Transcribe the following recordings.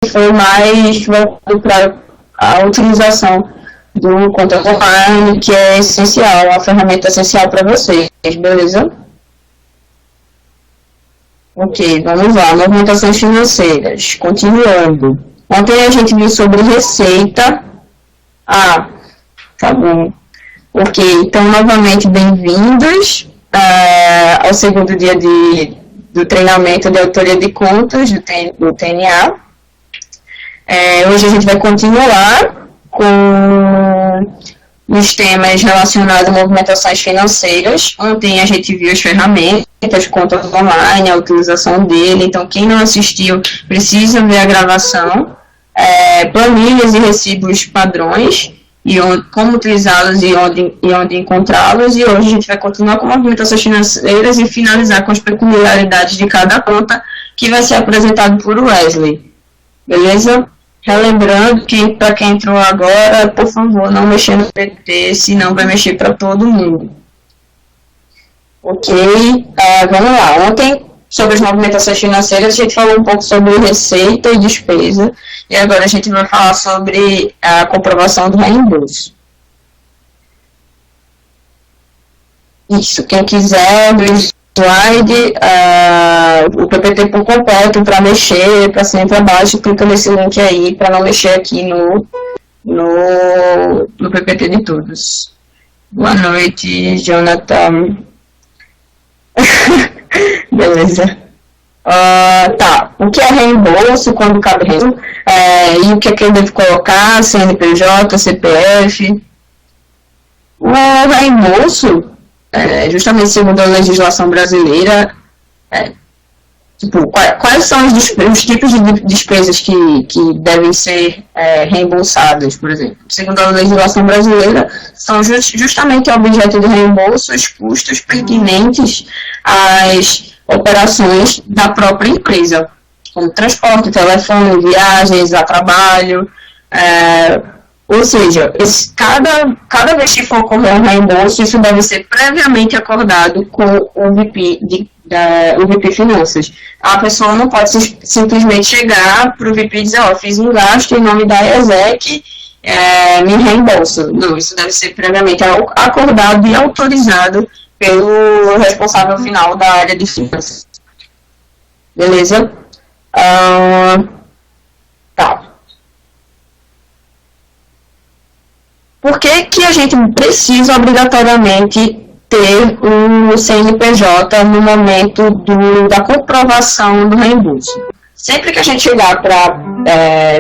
foi mais voltado para a utilização do conta online, que é essencial, uma ferramenta essencial para vocês, beleza? Ok, vamos lá, movimentações financeiras. Continuando. Ontem a gente viu sobre receita. Ah, tá bom. Ok, então novamente bem-vindos ao segundo dia do treinamento de auditoria de contas do TNA. Hoje a gente vai continuar com os temas relacionados a movimentações financeiras. Ontem a gente viu as ferramentas, contas online, a utilização dele. Então, quem não assistiu precisa ver a gravação. Planilhas e recibos padrões, e como utilizá-los e onde encontrá-los. E hoje a gente vai continuar com movimentações financeiras e finalizar com as peculiaridades de cada conta, que vai ser apresentado por Wesley. Beleza? Relembrando que, para quem entrou agora, por favor, não mexer no PT, senão vai mexer para todo mundo. Ok, vamos lá. Ontem, sobre as movimentações financeiras, a gente falou um pouco sobre receita e despesa, e agora a gente vai falar sobre a comprovação do reembolso. Isso, quem quiser, do slide, o PPT por completo, para mexer, para cima e para baixo, clica nesse link aí, para não mexer aqui no PPT de todos. Boa noite, Jonathan. Beleza. Tá, o que é reembolso, quando cabe reembolso, e o que é que eu devo colocar, CNPJ, CPF. O reembolso, justamente segundo a legislação brasileira, quais são os tipos de despesas que devem ser reembolsadas, por exemplo? Segundo a legislação brasileira, são justamente objeto de reembolso os custos pertinentes às operações da própria empresa, como transporte, telefone, viagens a trabalho, ou seja, cada vez que for ocorrer um reembolso, isso deve ser previamente acordado com o VP Finanças. A pessoa não pode simplesmente chegar para o VP e dizer, fiz um gasto em nome da ESEC, me reembolso. Não, isso deve ser previamente acordado e autorizado pelo responsável final da área de finanças. Beleza? Tá. Por que a gente precisa obrigatoriamente ter um CNPJ no momento da comprovação do reembolso? Sempre que a gente chegar para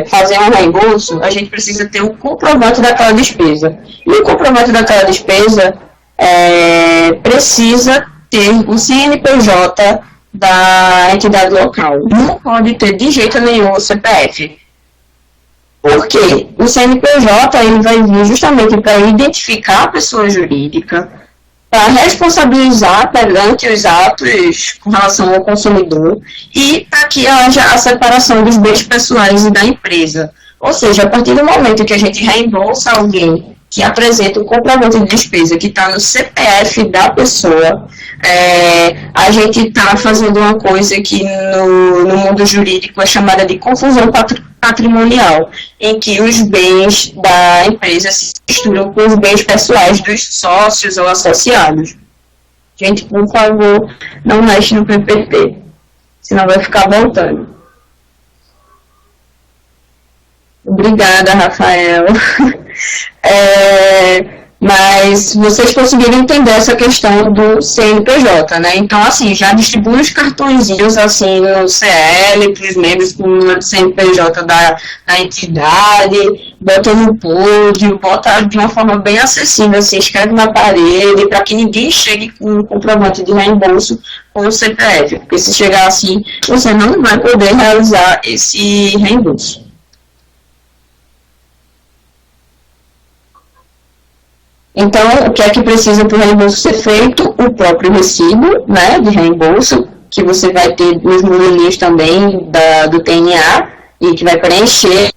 fazer um reembolso, a gente precisa ter o comprovante daquela despesa. E o comprovante daquela despesa precisa ter o CNPJ da entidade local. Não pode ter de jeito nenhum o CPF. Porque o CNPJ ele vai vir justamente para identificar a pessoa jurídica, para responsabilizar perante os atos com relação ao consumidor e para que haja a separação dos bens pessoais e da empresa. Ou seja, a partir do momento que a gente reembolsa alguém que apresenta um comprovante de despesa que está no CPF da pessoa, a gente está fazendo uma coisa que no mundo jurídico é chamada de confusão patrimonial, em que os bens da empresa se misturam com os bens pessoais dos sócios ou associados. Gente, por favor, não mexe no PPT, senão vai ficar voltando. Obrigada, Rafael. Mas vocês conseguiram entender essa questão do CNPJ, né? Então, assim, já distribui os cartõezinhos, assim, no CL, para os membros com o número de CNPJ da entidade, bota no pódio, bota de uma forma bem acessível, assim, escreve na parede, para que ninguém chegue com um comprovante de reembolso com o CPF, porque se chegar assim, você não vai poder realizar esse reembolso. Então, o que é que precisa para o reembolso ser feito? O próprio recibo, né, de reembolso, que você vai ter nos modelinhos também do TNA, e que vai preencher,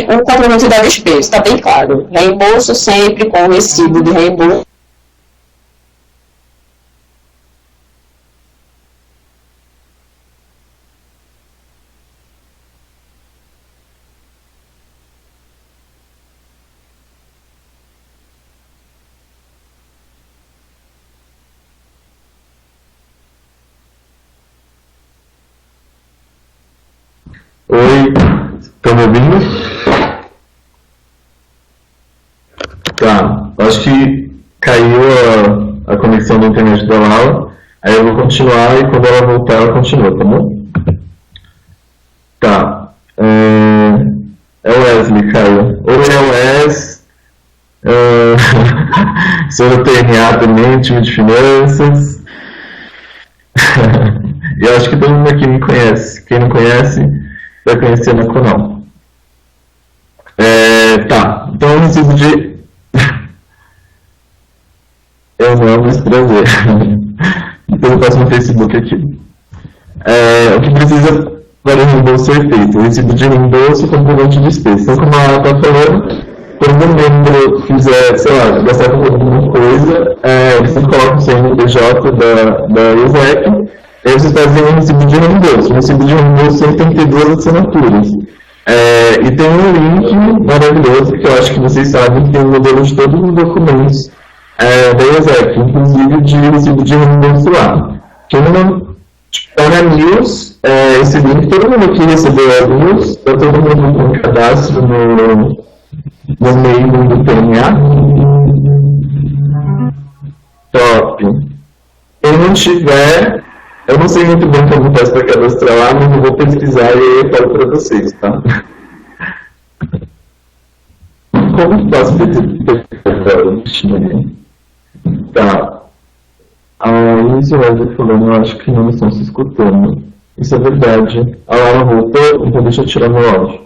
o complemento da despesa, está bem claro. Reembolso sempre com o recibo de reembolso. Oi, estão me ouvindo? Tá, acho que caiu a conexão da internet da Laura, aí eu vou continuar e quando ela voltar ela continua, tá bom? Tá, é o Wesley, Caio. Oi, é o Wes, sou do TNA também, time de finanças, e eu acho que todo mundo aqui me conhece, quem não conhece vai conhecer na Conal. Tá, então eu preciso de... Eu não, mas prazer. Então eu faço no Facebook aqui. O que precisa para o reembolso ser feito? O recibo de reembolso e comprovante de despesa. Então, como ela está falando, quando um membro quiser, sei lá, gastar com alguma coisa, eles colocam o CNPJ da ISEC, aí vocês fazem um recibo de reembolso. O recibo de reembolso sempre tem que ter 2 assinaturas. E tem um link maravilhoso, que eu acho que vocês sabem, que tem o modelo de todos os documentos da ISEC, inclusive de recibo de reembolso lá. Quem não está na News, esse link, todo mundo aqui recebeu a News, está todo mundo com cadastro no meio do TNA. Top. Quem não tiver, eu não sei muito bem como faz para cadastrar lá, mas eu vou pesquisar e eu falo para vocês, tá? Como faço para Tá. Isso eu falando, eu acho que não estão se escutando. Isso é verdade. A Laura voltou, então deixa eu tirar meu áudio.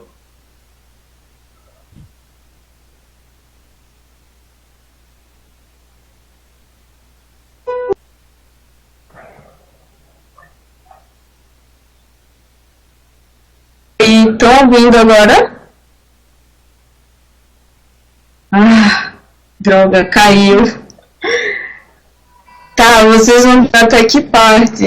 Estão ouvindo agora? Droga, caiu. Tá, vocês vão até que parte?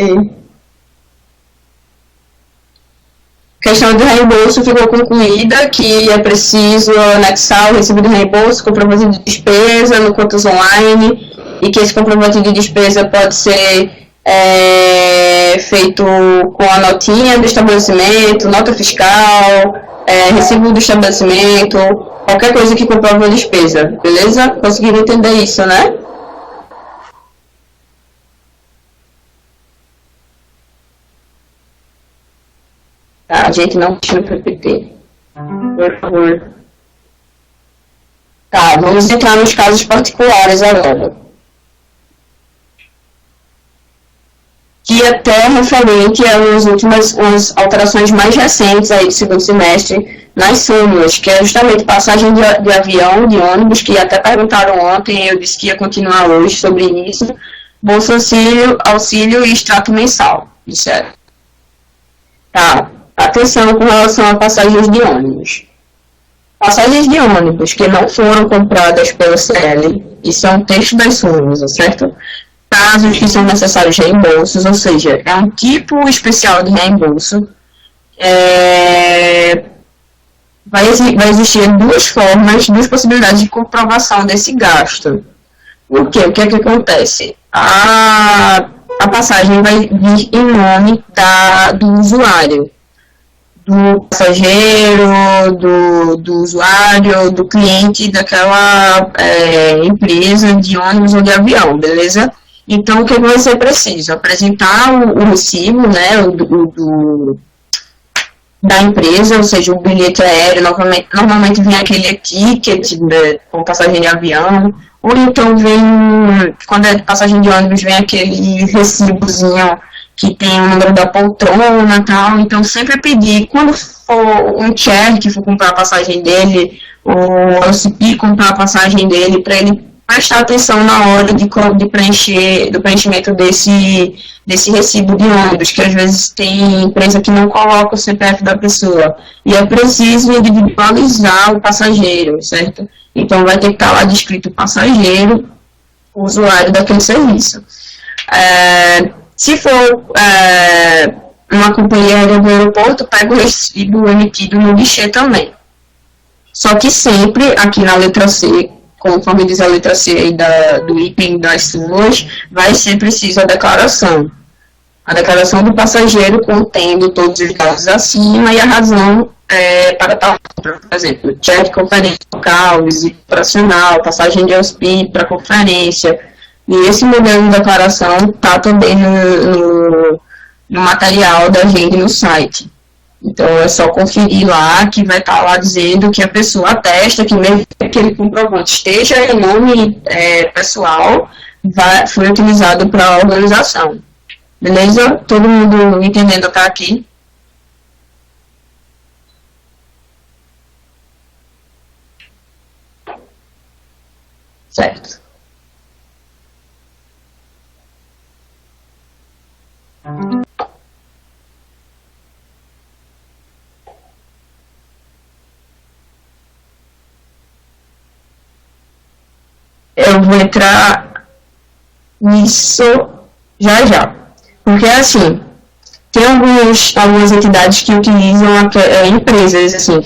A questão do reembolso ficou concluída, que é preciso anexar o recibo de reembolso, comprovante de despesa no Contas Online, e que esse comprovante de despesa pode ser feito com a notinha do estabelecimento, nota fiscal, recibo do estabelecimento, qualquer coisa que comprova a despesa, beleza? Conseguiram entender isso, né? Tá, gente, não deixa o PPT. Por favor. Tá, vamos entrar nos casos particulares agora. Que até referente às últimas alterações mais recentes aí do segundo semestre nas súmulas, que é justamente passagem de avião, de ônibus, que até perguntaram ontem, eu disse que ia continuar hoje sobre isso, bolsa auxílio e extrato mensal, disseram. Tá, atenção com relação a passagens de ônibus. Passagens de ônibus que não foram compradas pelo CL, isso é um texto das súmulas, certo? Casos que são necessários reembolsos, ou seja, é um tipo especial de reembolso. Vai existir duas possibilidades de comprovação desse gasto. Por quê? O que é que acontece? A passagem vai vir em nome do usuário, do passageiro, do usuário, do cliente daquela empresa de ônibus ou de avião, beleza? Então, o que vai ser preciso? Apresentar o recibo, né, da empresa, ou seja, o bilhete aéreo, normalmente vem aquele ticket com passagem de avião, ou então vem, quando é de passagem de ônibus, vem aquele recibozinho que tem o número da poltrona e tal. Então, sempre pedir, quando for um cheque que for comprar a passagem dele, ou o LCP comprar a passagem dele, para ele prestar atenção na hora de preencher, do preenchimento desse recibo de ônibus, que às vezes tem empresa que não coloca o CPF da pessoa, e é preciso individualizar o passageiro, certo? Então vai ter que estar lá descrito o passageiro, o usuário daquele serviço. Se for uma companhia aérea do aeroporto, pega o recibo emitido no guichê também. Só que sempre, aqui na letra C, conforme diz a letra C aí do item das súmulas, vai ser preciso a declaração. A declaração do passageiro contendo todos os dados acima e a razão para tal, por exemplo, cheque, conferência local, visita operacional, passagem de hospício para conferência. E esse modelo de declaração está também no material da gente no site. Então, é só conferir lá, que vai estar lá dizendo que a pessoa atesta que mesmo que aquele comprovante esteja em nome pessoal, foi utilizado para a organização. Beleza? Todo mundo entendendo até aqui? Certo. Eu vou entrar nisso já. Porque, assim, tem algumas entidades que utilizam empresas, assim,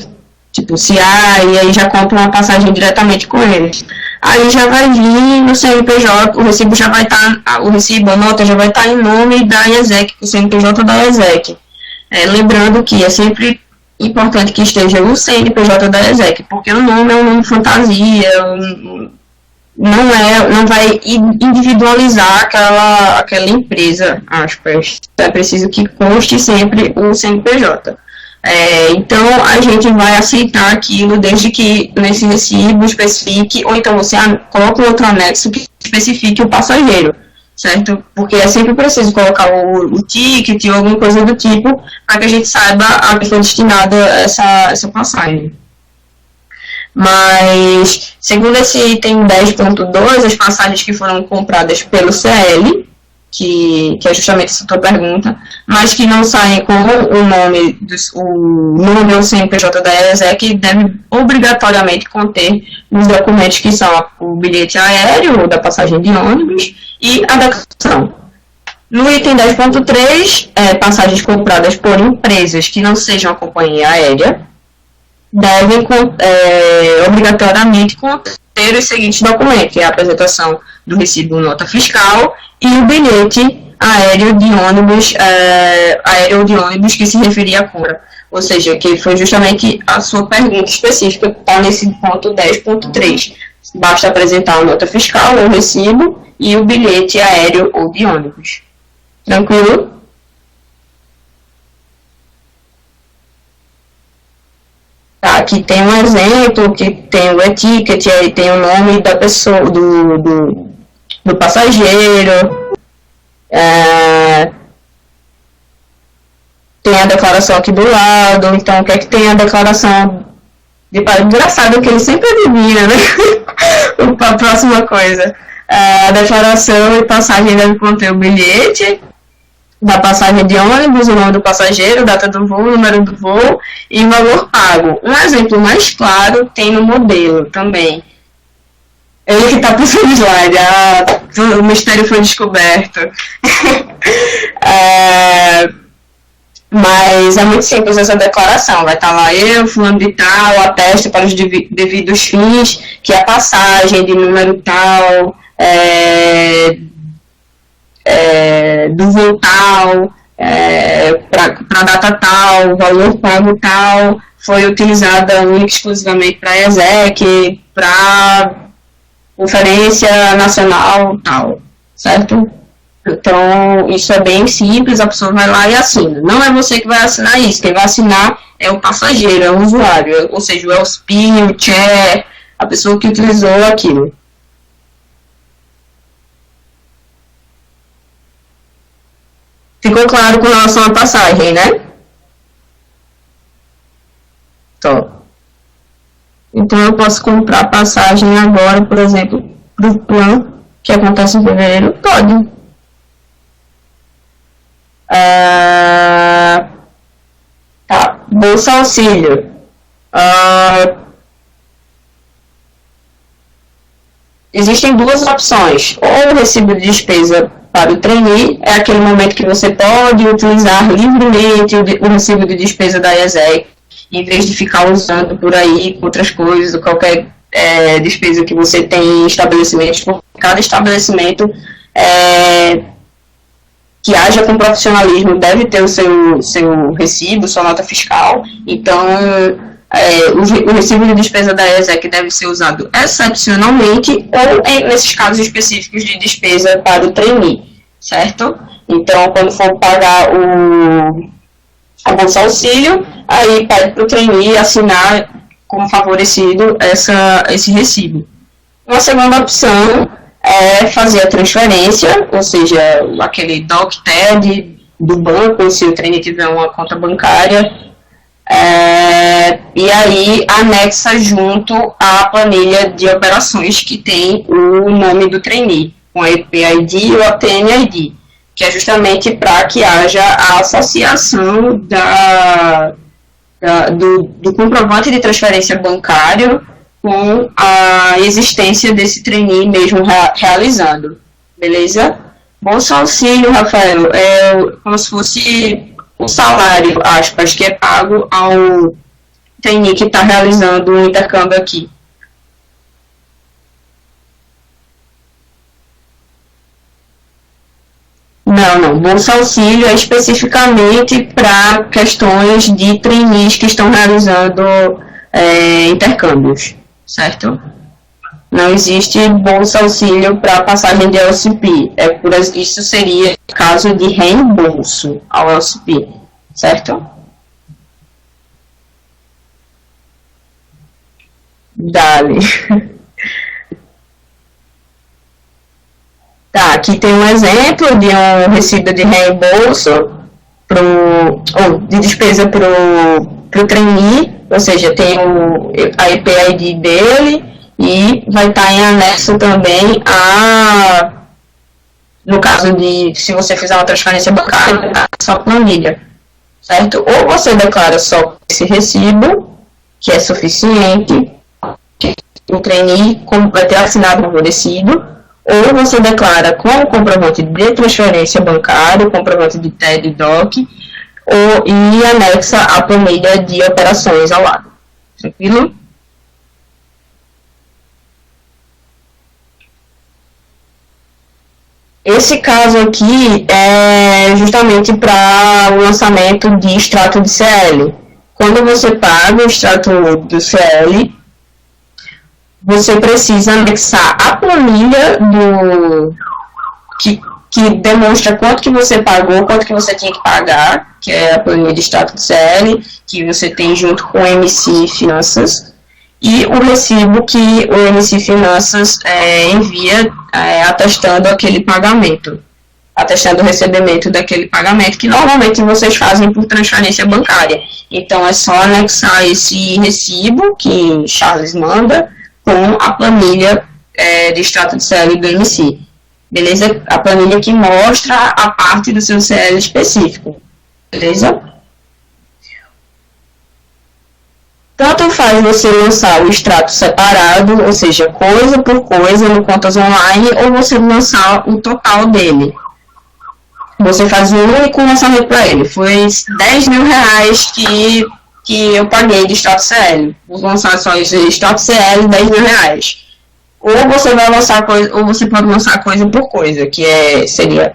tipo CA, e aí já compram uma passagem diretamente com eles. Aí já vai vir no CNPJ, o recibo já vai estar, a nota já vai estar em nome da ESEC, o CNPJ da ESEC. Lembrando que é sempre importante que esteja o CNPJ da ESEC, porque o nome é um nome fantasia, não vai individualizar aquela empresa, aspas. É preciso que conste sempre o CNPJ. Então, a gente vai aceitar aquilo desde que nesse recibo especifique, ou então você coloca outro anexo que especifique o passageiro, certo? Porque é sempre preciso colocar o ticket ou alguma coisa do tipo, para que a gente saiba a que foi destinada essa passagem. Mas, segundo esse item 10.2, as passagens que foram compradas pelo CL, que é justamente essa tua pergunta, mas que não saem com o nome ou CNPJ da ESEC, deve obrigatoriamente conter os documentos que são o bilhete aéreo ou da passagem de ônibus e a declaração. No item 10.3, passagens compradas por empresas que não sejam a companhia aérea, devem obrigatoriamente conter os seguintes documentos, que é a apresentação do recibo nota fiscal e o bilhete aéreo de ônibus que se referia à compra. Ou seja, que foi justamente a sua pergunta específica que está nesse ponto 10.3. Basta apresentar a nota fiscal, o recibo e o bilhete aéreo ou de ônibus. Tranquilo? Tá, aqui tem um exemplo, que tem o e-ticket, aí tem o nome da pessoa, do passageiro, tem a declaração aqui do lado, então o que é que tem a declaração engraçado que ele sempre adivina, né? A próxima coisa. A declaração e passagem deve conter o bilhete da passagem de ônibus, o nome do passageiro, data do voo, número do voo e valor pago. Um exemplo mais claro tem no modelo também. Ele que está puxando o slide, o mistério foi descoberto. Mas é muito simples essa declaração, vai estar lá eu, fulano de tal, atesto para os devidos fins, que a passagem de número tal, do voo tal, para data tal, valor pago tal, foi utilizada única e exclusivamente para a ESEC, para conferência nacional tal, certo? Então, isso é bem simples, a pessoa vai lá e assina. Não é você que vai assinar isso, quem vai assinar é o passageiro, é o usuário, ou seja, o ELSPI, o CHE, a pessoa que utilizou aquilo. Ficou claro com relação à passagem, né? Então eu posso comprar passagem agora, por exemplo, do plano que acontece em fevereiro? Pode. Tá. Bolsa Auxílio. Existem duas opções. Ou o recibo de despesa para o trainee, é aquele momento que você pode utilizar livremente o recibo de despesa da ESEC, em vez de ficar usando por aí com outras coisas, ou qualquer despesa que você tem em estabelecimentos, porque cada estabelecimento que haja com profissionalismo deve ter o seu recibo, sua nota fiscal. Então, o recibo de despesa da ESEC deve ser usado excepcionalmente ou nesses casos específicos de despesa para o trainee, certo? Então, quando for pagar a Bolsa Auxílio, aí pede para o trainee assinar como favorecido esse recibo. Uma segunda opção é fazer a transferência, ou seja, aquele DocTed do banco, se o trainee tiver uma conta bancária, e aí anexa junto à planilha de operações que tem o nome do trainee, com a EPID e o ATNID, que é justamente para que haja a associação do comprovante de transferência bancário com a existência desse trainee mesmo realizando, beleza? Bolsa Auxílio, Rafael, é como se fosse o salário, aspas, que é pago ao trainee que está realizando o intercâmbio aqui. Não. Bolsa Auxílio é especificamente para questões de trainees que estão realizando intercâmbios, certo? Não existe Bolsa Auxílio para passagem de LCP. Isso seria caso de reembolso ao LCP, certo? Dale. Tá, aqui tem um exemplo de um recibo de reembolso ou de despesa para o trainee, ou seja, tem a EPID dele e vai estar em anexo também no caso de, se você fizer uma transferência bancária, a sua planilha, certo? Ou você declara só esse recibo, que é suficiente, que o trainee vai ter assinado favorecido, ou você declara com o comprovante de transferência bancária, o comprovante de TED e DOC, e anexa a planilha de operações ao lado. Tranquilo? Esse caso aqui é justamente para o lançamento de extrato de CL. Quando você paga o extrato do CL, você precisa anexar a planilha que demonstra quanto que você pagou, quanto que você tinha que pagar, que é a planilha de extrato de CL, que você tem junto com o MC Finanças, e o recibo que o MC Finanças envia atestando aquele pagamento, atestando o recebimento daquele pagamento, que normalmente vocês fazem por transferência bancária. Então, é só anexar esse recibo que Charles manda com a planilha de extrato de CL do MC. Beleza? A planilha que mostra a parte do seu CL específico. Beleza? Tanto faz você lançar o extrato separado, ou seja, coisa por coisa no Contas Online, ou você lançar o total dele. Você faz um único lançamento para ele. Foi R$10.000 que eu paguei de extrato CL. Vou lançar só esse extrato CL, R$10.000. Ou você vai lançar coisa, ou você pode lançar coisa por coisa, que seria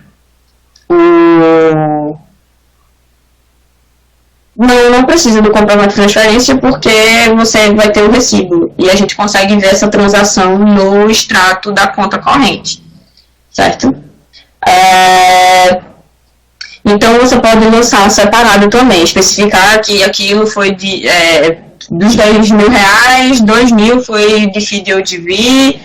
o... Não precisa do comprovante de transferência, porque você vai ter o recibo. E a gente consegue ver essa transação no extrato da conta corrente. Certo? Então, você pode lançar separado também. Especificar que aquilo foi dos R$10.000, 2.000 foi de FIDEO-DV,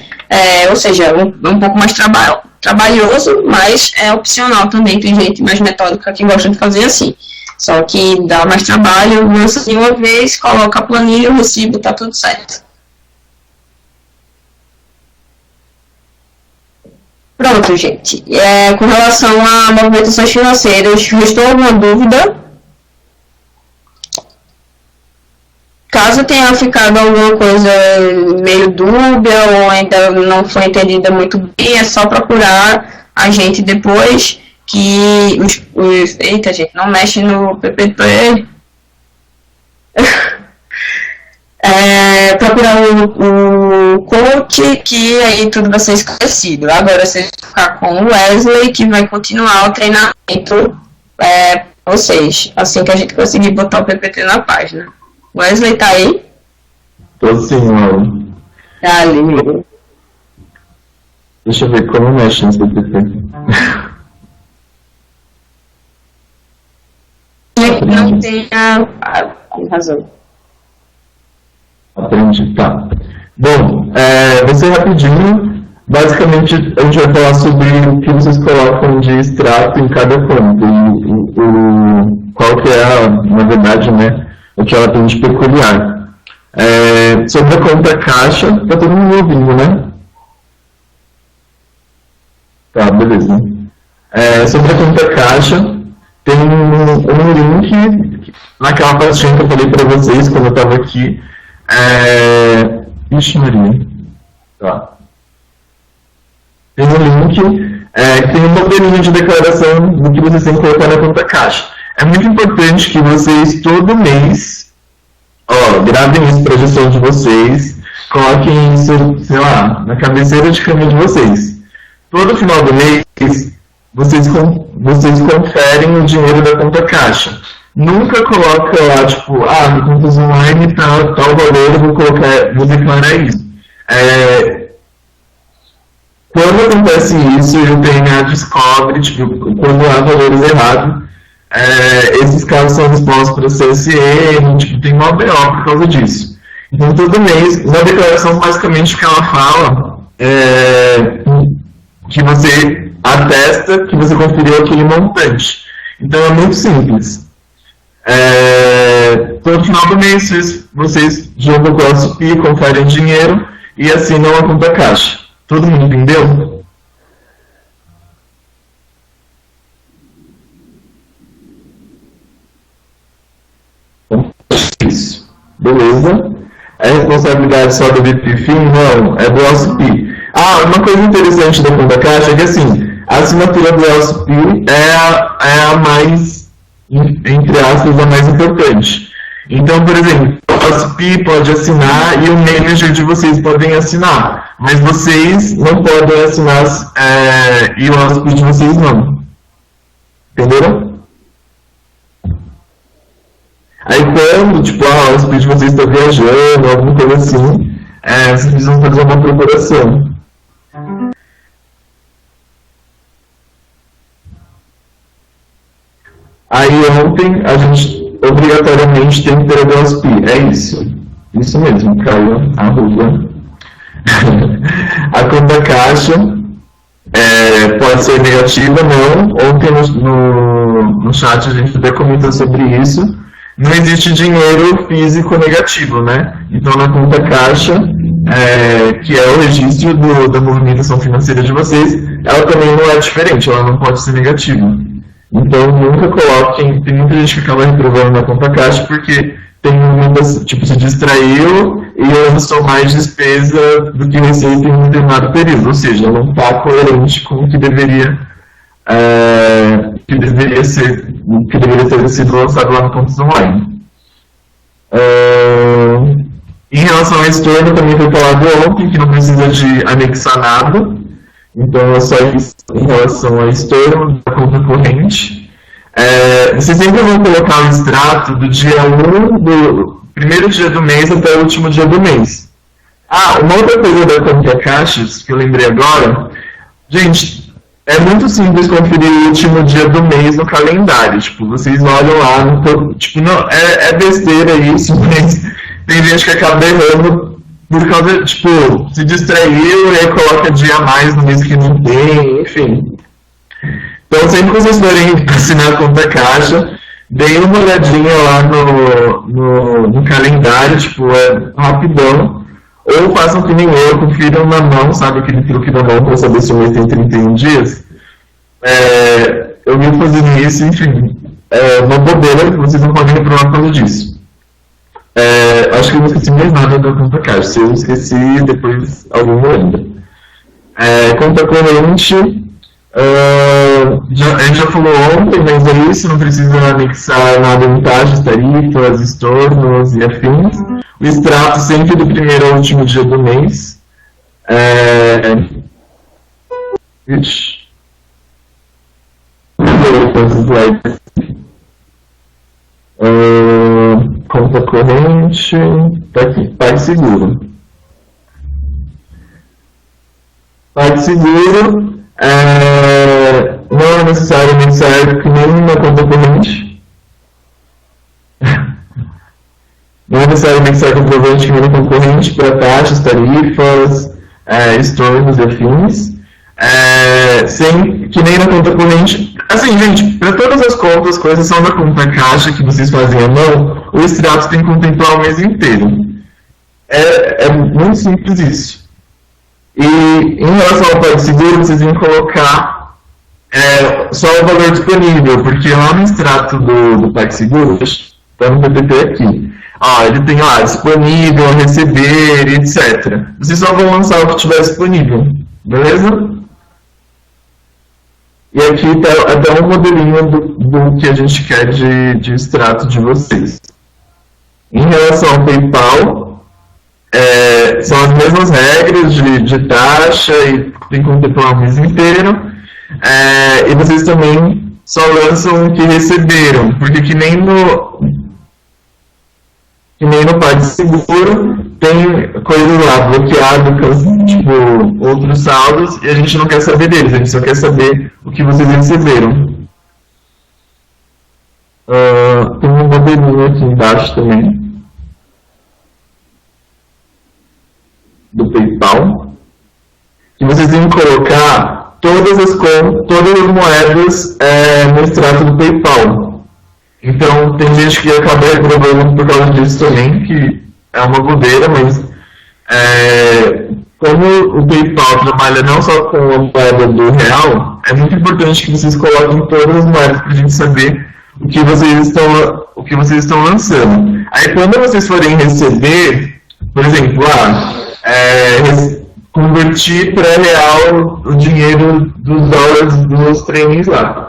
ou seja, um pouco mais trabalhoso, mas é opcional também. Tem gente mais metódica que gosta de fazer assim. Só que dá mais trabalho, lança de uma vez, coloca a planilha, o recibo, tá tudo certo. Pronto, gente. Com relação a movimentações financeiras, restou alguma dúvida? Caso tenha ficado alguma coisa meio dúbia ou ainda não foi entendida muito bem, é só procurar a gente depois que eita, gente, não mexe no PPP. Procurar o coach, que aí tudo vai ser esclarecido. Agora vocês vão ficar com o Wesley, que vai continuar o treinamento para vocês, assim que a gente conseguir botar o PPT na página. Wesley tá aí? Tô sim, Laura. Tá ali. Deixa eu ver como mexe nesse PPT. Não tenha... tem razão. Aprendi, tá. Bom, vai ser rapidinho. Basicamente, a gente vai falar sobre o que vocês colocam de extrato em cada conta. E qual que é, na verdade, né, o que ela tem de peculiar. Sobre a conta caixa, tá todo mundo ouvindo, né? Tá, beleza. Sobre a conta caixa, tem um link naquela pastinha que eu falei para vocês quando eu estava aqui. Ixi, Maria. Tá. Tem um link que tem um modelinho de declaração do que vocês têm que colocar na conta caixa. É muito importante que vocês, todo mês, gravem isso para a gestão de vocês, coloquem isso, sei lá, na cabeceira de cama de vocês. Todo final do mês, vocês conferem o dinheiro da conta caixa. Nunca coloca lá, tipo, no contas online tal valor, vou declarar isso. Quando acontece isso e o DNA descobre, tipo, quando há valores errados, esses casos são expostos para o CSN, tipo, tem uma BO por causa disso. Então, todo mês, na declaração, basicamente, que ela fala que você atesta que você conferiu aquele montante. Então, é muito simples. Todo final do mês, vocês jogam o GOSP, conferem dinheiro e assinam a conta caixa. Todo mundo entendeu? Isso. Beleza. É responsabilidade só do BPFIM? Não, é do OSP. Uma coisa interessante da conta caixa é que, assim, a assinatura do OSP é a mais, entre aspas, a mais importante. Então, por exemplo, o OSP pode assinar e o manager de vocês podem assinar, mas vocês não podem assinar e o OSP de vocês não. Entenderam? Aí quando, tipo, o OSP de vocês está viajando, alguma coisa assim, vocês precisam fazer uma procuração. Aí ontem a gente obrigatoriamente tem que ter o GOSP. É isso. Isso mesmo, Caio. Arroba. A conta caixa pode ser negativa, não. Ontem no chat a gente até comentou sobre isso. Não existe dinheiro físico negativo, né? Então na conta caixa, que é o registro da movimentação financeira de vocês, ela também não é diferente, ela não pode ser negativa. Então, nunca coloquem, tem muita gente que acaba reprovando na conta caixa porque tem muitas, tipo, se distraiu e lançou mais despesa do que receita em um determinado período, ou seja, não está coerente com o que deveria ter sido lançado lá no Pontos Online. Em relação ao estorno, também foi falado ontem que não precisa de anexar nada. Então, é só isso em relação ao estorno da conta corrente. Vocês sempre vão colocar o extrato do dia 1, do primeiro dia do mês até o último dia do mês. Uma outra coisa da conta caixas, que eu lembrei agora. Gente, é muito simples conferir o último dia do mês no calendário. Tipo, vocês olham lá, tipo, não, é besteira isso, mas tem gente que acaba errando por causa, tipo, se distraiu e aí coloca dia a mais no mês que não tem, enfim. Então, sempre que vocês forem assinar a conta caixa, deem uma olhadinha lá no calendário, tipo, rapidão. Ou façam que nem eu, confiram na mão, sabe aquele truque da mão para saber se o mês tem 31 dias? Eu vi fazendo isso, enfim, uma bobeira que vocês não podem reprovar por causa disso. Acho que eu não esqueci mais nada da conta caixa. Se eu esqueci, depois alguém me lembra. Conta corrente, a gente já falou ontem, mas é isso, não precisa anexar nada em taxas, tarifas, estornos e afins. O extrato sempre do primeiro ao último dia do mês. Conta corrente, tá aqui, PagSeguro. PagSeguro não é necessário anexar que nem na conta corrente. Não é necessário anexar comprovante que nem na conta corrente para taxas, tarifas, estornos e afins. Sem que nem na conta corrente. Assim, gente, para todas as contas, com exceção da conta caixa que vocês fazem à mão, o extrato tem que contemplar o mês inteiro. É muito simples isso. E em relação ao PagSeguro, vocês vão colocar só o valor disponível, porque lá no extrato do PagSeguro, está no PPT aqui, ele tem lá disponível, receber, etc. Vocês só vão lançar o que tiver disponível, beleza? E aqui está até um modelinho do que a gente quer de extrato de vocês. Em relação ao PayPal, são as mesmas regras de taxa e tem que contemplar o mês inteiro. E vocês também só lançam o que receberam, porque que nem no PagSeguro tem coisas lá bloqueadas, tipo outros saldos, e a gente não quer saber deles, a gente só quer saber o que vocês receberam. Tem um modelinho aqui embaixo também do PayPal, que vocês têm que colocar todas as moedas no extrato do PayPal. Então, tem gente que acaba reprovando por causa disso também, que é uma bobeira, mas como o PayPal trabalha não só com a moeda do real, é muito importante que vocês coloquem todas as moedas para a gente saber o que vocês estão lançando. Aí, quando vocês forem receber, por exemplo, convertir para real o dinheiro dos dólares dos treinos lá.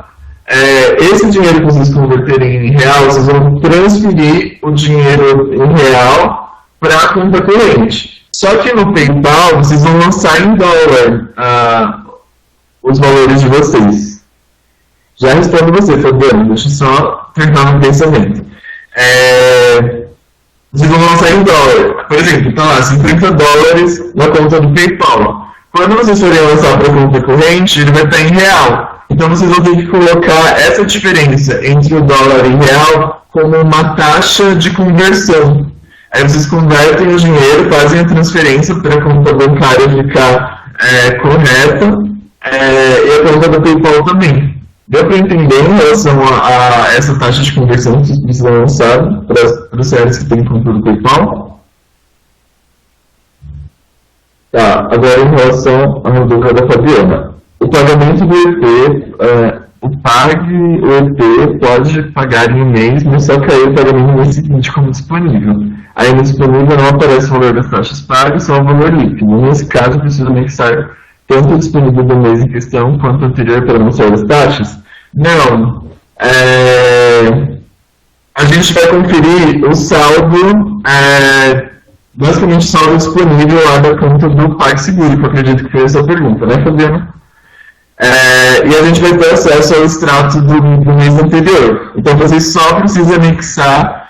Esse dinheiro que vocês converterem em real, vocês vão transferir o dinheiro em real para a conta corrente. Só que no PayPal, vocês vão lançar em dólar os valores de vocês. Já respondo você, Fabiano, deixa eu só terminar o pensamento. Vocês vão lançar em dólar. Por exemplo, está lá, $50 na conta do PayPal. Quando vocês forem lançar para a conta corrente, ele vai estar em real. Então vocês vão ter que colocar essa diferença entre o dólar e real como uma taxa de conversão. Aí vocês convertem o dinheiro, fazem a transferência para a conta bancária ficar correta e a conta do PayPal também. Deu para entender em relação a essa taxa de conversão que vocês precisam lançar para os CRs que têm conta do PayPal? Tá, agora em relação à dúvida da Fabiana. O pagamento do EP, o EP pode pagar em um mês, mas só cair o pagamento no mês seguinte como disponível. Aí no disponível não aparece o valor das taxas pagas, só o valor líquido. Nesse caso, precisa anexar tanto o disponível do mês em questão quanto o anterior para anunciar as taxas? Não. A gente vai conferir o saldo, basicamente o saldo disponível lá da conta do PagSeguro, que eu acredito que foi essa a pergunta, né, Fabiana? E a gente vai ter acesso ao extrato do mês anterior. Então, vocês só precisam anexar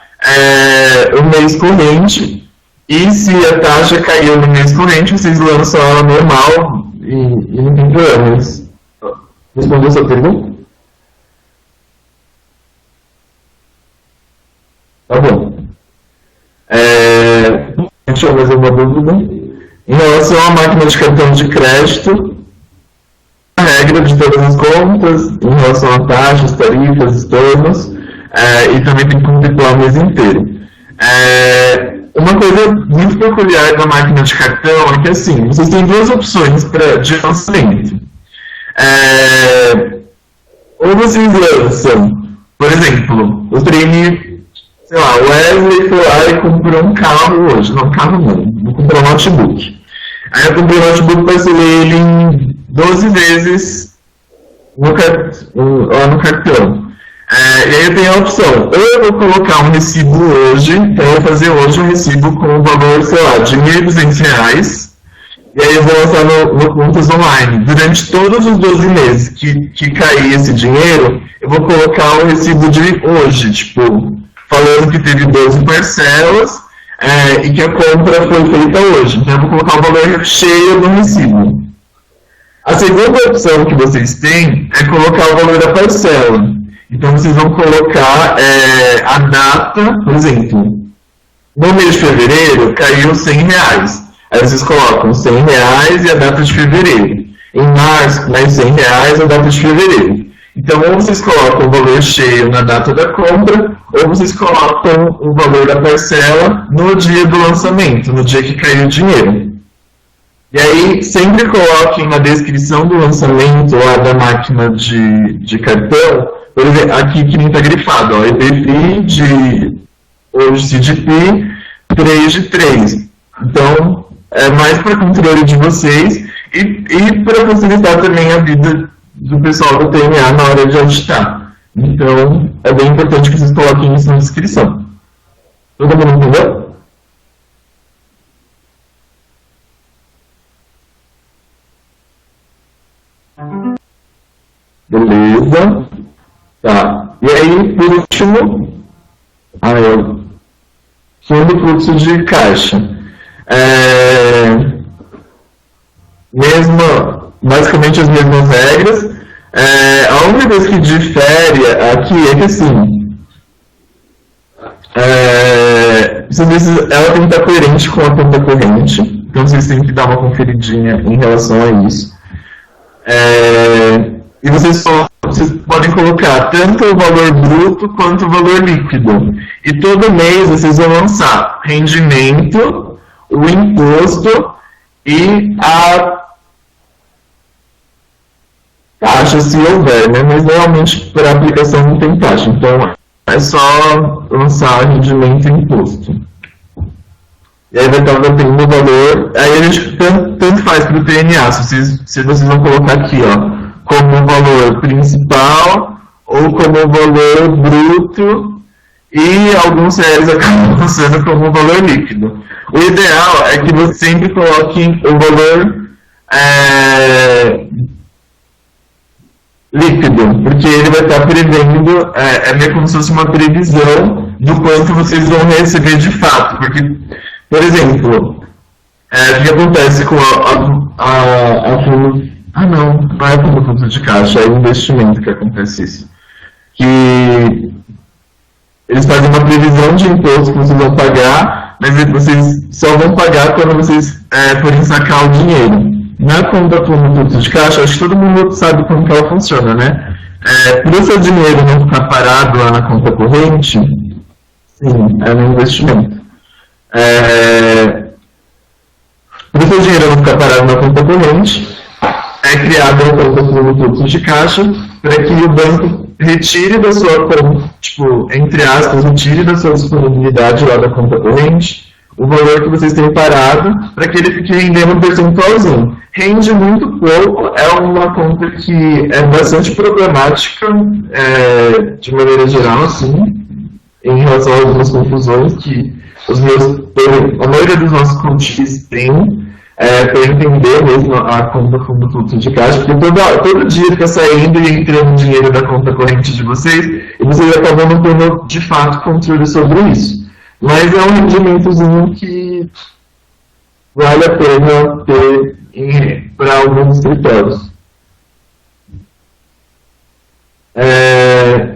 o mês corrente, e se a taxa caiu no mês corrente, vocês lançam ela normal e não tem problema. Respondeu a sua pergunta? Tá bom. Deixa eu fazer uma dúvida. Em relação à máquina de cartão de crédito, a regra de todas as contas, em relação a taxas, tarifas, estornos, e também tem que contemplar o mês inteiro. uma coisa muito peculiar da máquina de cartão é que, assim, vocês têm duas opções de lançamento. Ou vocês lançam, por exemplo, o trem, sei lá, o Wesley foi lá e comprou um carro hoje. Não, carro não, vou comprar um notebook. Aí eu comprei um notebook, parcelei ele em 12 vezes lá no cartão. E aí eu tenho a opção, ou eu vou colocar um recibo hoje, então eu vou fazer hoje um recibo com o valor, sei lá, de R$1.200, e aí eu vou lançar no Contas Online. Durante todos os 12 meses que cair esse dinheiro, eu vou colocar o recibo de hoje, tipo, falando que teve 12 parcelas, e que a compra foi feita hoje. Então eu vou colocar o valor cheio no recibo. A segunda opção que vocês têm é colocar o valor da parcela. Então vocês vão colocar a data, por exemplo, no mês de fevereiro caiu R$100. Aí vocês colocam R$100 e a data de fevereiro. Em março, mais R$100 a data de fevereiro. Então, ou vocês colocam o valor cheio na data da compra, ou vocês colocam o valor da parcela no dia do lançamento, no dia que caiu o dinheiro. E aí, sempre coloquem na descrição do lançamento lá da máquina de cartão, por exemplo, aqui que nem está grifado, ó, EPFI de hoje CDP 3 de 3. Então, é mais para controle de vocês e para facilitar também a vida do pessoal do TNA na hora de auditar. Então, é bem importante que vocês coloquem isso na descrição. Todo mundo entendeu? Beleza. Tá. E aí, por último, fundo fluxo de caixa. Basicamente as mesmas regras. A única coisa que difere aqui é que, assim, ela tem que estar coerente com a conta corrente, então vocês têm que dar uma conferidinha em relação a isso. E vocês podem colocar tanto o valor bruto quanto o valor líquido. E todo mês vocês vão lançar rendimento, o imposto e a taxa, se houver, né? Mas normalmente para aplicação não tem taxa, então é só lançar rendimento e imposto. E aí vai estar tendo o valor, aí a gente tanto faz para o TNA, se vocês vão colocar aqui, ó, como o valor principal ou como o valor bruto, e alguns CLs acabam lançando como valor líquido. O ideal é que você sempre coloque o valor líquido, porque ele vai estar prevendo, é meio como se fosse uma previsão do quanto vocês vão receber de fato. Porque, por exemplo, o que acontece com a fundo... não é fundo fluxo de caixa, é investimento que acontece isso. Que eles fazem uma previsão de imposto que vocês vão pagar, mas vocês só vão pagar quando vocês forem sacar o dinheiro. Na conta fundo fluxo de caixa, acho que todo mundo sabe como que ela funciona, né? Para o seu dinheiro não ficar parado lá na conta corrente, sim, é um investimento. Para o seu dinheiro não ficar parado na conta corrente, é criada uma conta fundo fluxo de caixa para que o banco retire da sua conta, tipo, entre aspas, retire da sua disponibilidade lá da conta corrente o valor que vocês têm parado para que ele fique rendendo um percentualzinho. Rende muito pouco, é uma conta que é bastante problemática, de maneira geral, assim, em relação a algumas confusões que a maioria dos nossos coaches tem, para entender mesmo a conta fundo fluxo de caixa, porque todo dia fica saindo e entrando dinheiro da conta corrente de vocês, e vocês acabam não tendo, de fato, controle sobre isso. Mas é um rendimentozinho que vale a pena ter para alguns escritórios.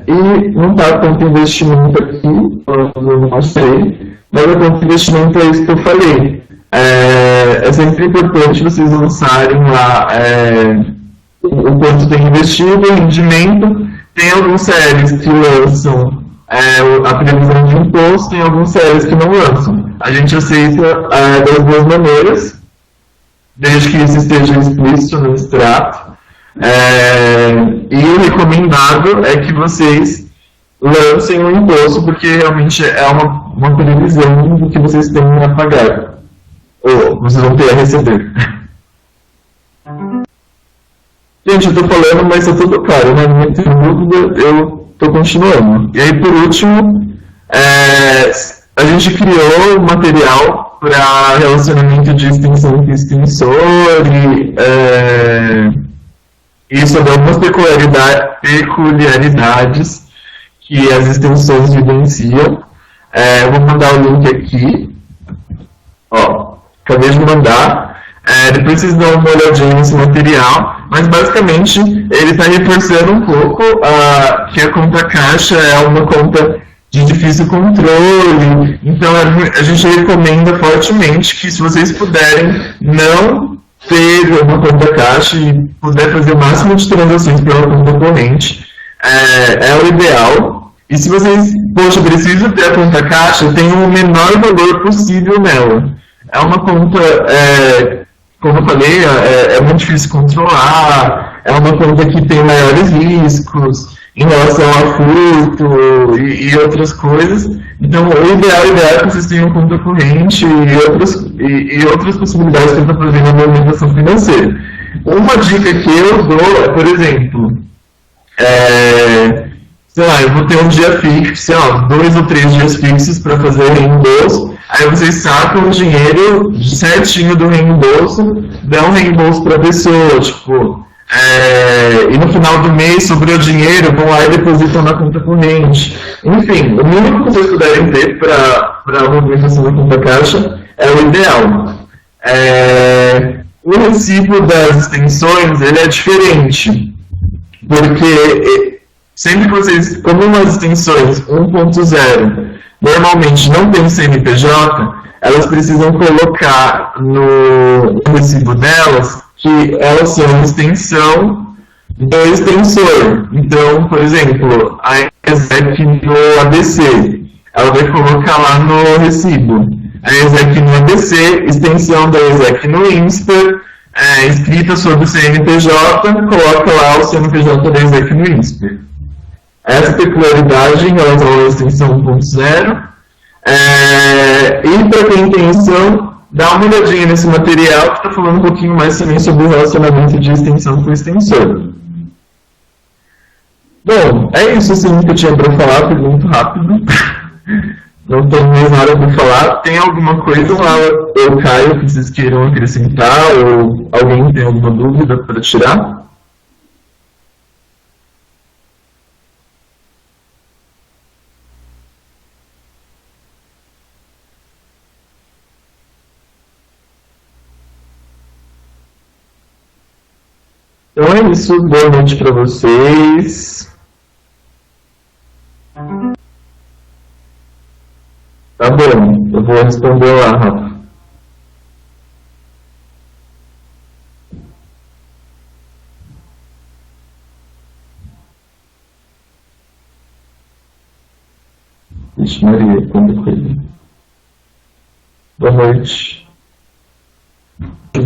E não está tanto investimento aqui, eu não mostrei, mas o tanto investimento é isso que eu falei. É sempre importante vocês lançarem lá o quanto tem investido, o rendimento. Tem alguns CLs que lançam a previsão de imposto, tem alguns CLs que não lançam. A gente aceita das duas maneiras, desde que isso esteja explícito no extrato. E o recomendado é que vocês lancem o imposto, porque realmente é uma previsão do que vocês têm a pagar, ou vocês vão ter a receber. Gente, eu estou falando, mas está tudo claro, né? Não tem dúvida, eu estou continuando. E aí, por último, a gente criou um material para relacionamento de extensão com extensor e sobre algumas peculiaridades que as extensões vivenciam. Eu vou mandar o link aqui. Acabei de mandar. Depois vocês dão uma olhadinha nesse material, mas basicamente ele está reforçando um pouco que a conta caixa é uma conta de difícil controle. Então a gente recomenda fortemente que, se vocês puderem não ter uma conta caixa e puder fazer o máximo de transações pela conta corrente, é o ideal. E se vocês, precisam ter a conta caixa, tem o menor valor possível nela. É uma conta, como eu falei, é muito difícil controlar, é uma conta que tem maiores riscos em relação a furto e outras coisas. Então, o ideal é que vocês tenham conta corrente e outras possibilidades para fazer na movimentação financeira. Uma dica que eu dou é, por exemplo, eu vou ter um dia fixo, 2 ou 3 dias fixos para fazer reembolso. Aí vocês sacam o dinheiro certinho do reembolso, dão reembolso para a pessoa, e no final do mês sobrou dinheiro, vão lá e depositam na conta corrente. Enfim, o mínimo que vocês puderem ter para a movimentação da conta caixa é o ideal. O recibo das extensões, ele é diferente, porque sempre que vocês, como umas extensões 1.0 normalmente não tem CNPJ, elas precisam colocar no recibo delas que elas são uma extensão do extensor. Então, por exemplo, a ESEC no ABC, ela vai colocar lá no recibo. A ESEC no ABC, extensão da ESEC no INSPER, escrita sobre o CNPJ, coloca lá o CNPJ da ESEC no INSPER. Essa peculiaridade em relação à extensão 1.0. E para quem tem intenção, dá uma olhadinha nesse material que está falando um pouquinho mais também sobre o relacionamento de extensão com extensor. Bom, é isso assim que eu tinha para falar, foi muito rápido. Não tem mais nada para falar. Tem alguma coisa lá, ou Caio, que vocês queiram acrescentar, ou alguém tem alguma dúvida para tirar? Então é isso, boa noite para vocês. Tá bom, eu vou responder lá, Rafa. Vixe Maria, quando foi? Boa noite.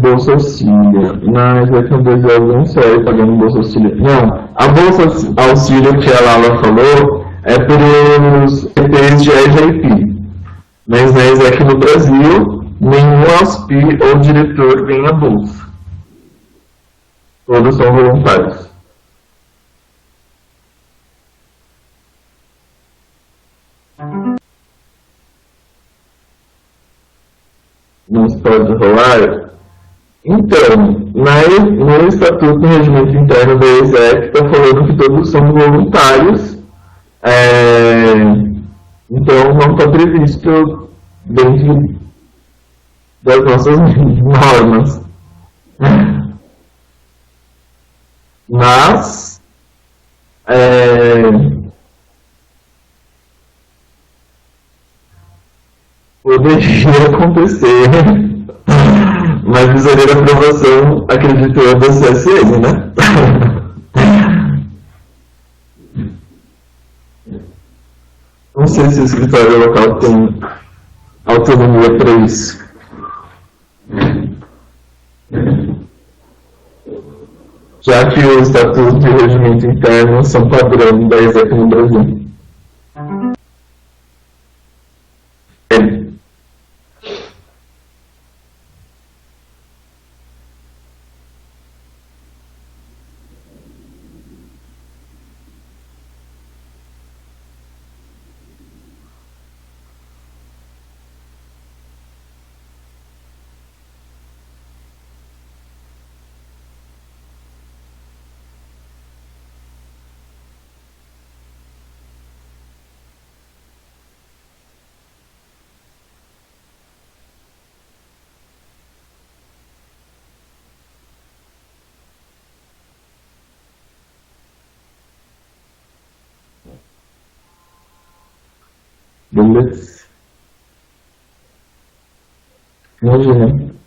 Bolsa Auxílio. Na execução 2 não sai pagando Bolsa Auxílio. Não, a Bolsa Auxílio que a Lala falou é pelos EPs de EJP. Mas na ESEC no Brasil, nenhum AUSP ou diretor ganha a bolsa. Todos são voluntários. Não se pode rolar? Então, no Estatuto do Regimento Interno da ESEC está falando que todos são voluntários, então não está previsto dentro das nossas normas. Mas, poderia acontecer, mas precisaria da aprovação, acredito eu, da CSN, né? 。 . 。 . 。 . 。 . 。 . 。 . 。 . 。 . 。 . 。 . 。 . 。 . 。 . 。 . 。 . 。 . 。 . 。 . 。 . 。 . 。 . 。 . 。 。 . 。 . 。 . 。 . 。 . 。 . 。 . Não sei se o escritório local tem autonomia para isso. Já que os estatutos de regimento interno são padrão da ESEC no Brasil. Beleza? Imagina.